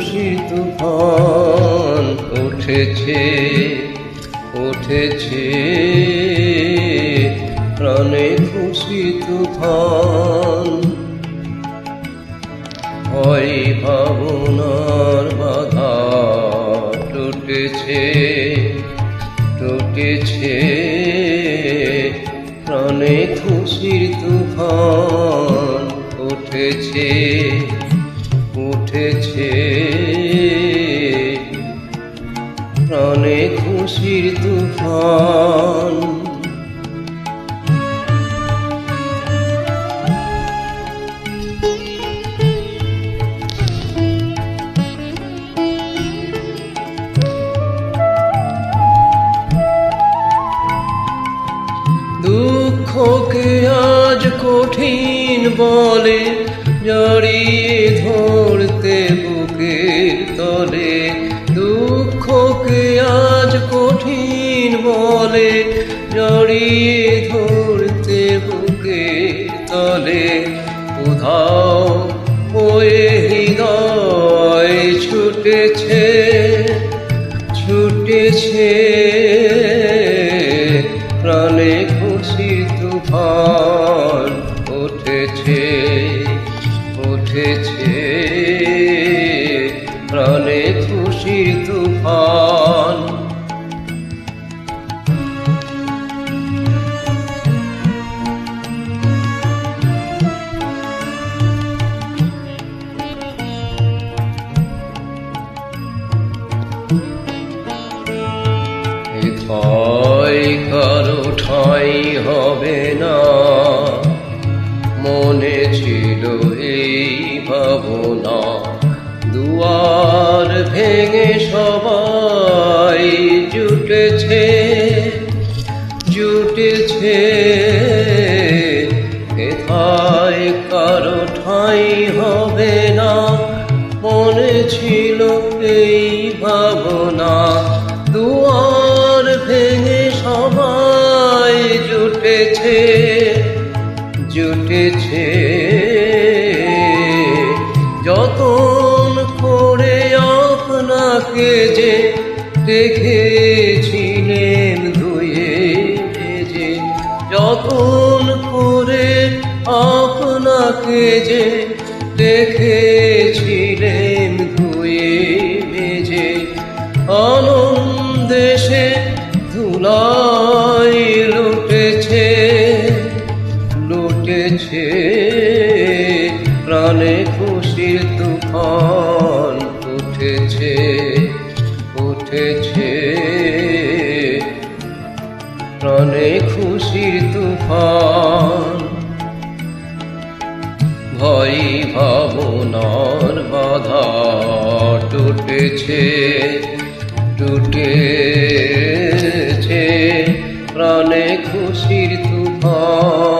খুশির তুফান উঠেছে উঠেছে প্রাণে খুশির তুফান। ভয় ভাবনার বাধা টুটেছে টুটেছে প্রাণে খুশির তুফান উঠেছে উঠেছে প্রাণে খুশির তুফান। দুঃখকে আজ কঠিন বলে জড়িয়ে ধরতে বুকের তলে। দুঃখকে আজ কঠিন বলে জড়িয়ে ধরতে বুকের তলে। উধাও হয়ে হৃদয় ছুটেছে ছুটেছে প্রাণে খুশির তুফান উঠেছে উঠেছে প্রাণে খুশির তুফান। ভয় কারো ঠাঁই হবে না, মনে ছিল এই ভাবনা। দুয়ার ভেঙে সবাই জুটেছে জুটেছে এথায় কারো ঠাঁই হবে না, মনে ছিল এই ভাবনা। দুয়ার ভেঙে সবাই জুটেছে জুটেছে যতন করে আপনাকে যে দেখেছিলেন ধুয়ে ভেজে। যতন করে আপনাকে যে দেখেছিলেন ধুয়ে ভেজে। আনন্দে সে ধুলাই লুটেছে লুটেছে প্রাণে খুশির তুফান উঠেছে উঠেছে প্রাণে খুশির তুফান। ভয় ভাবনার বাধা টুটেছে টুটেছে প্রাণে খুশির তুফান।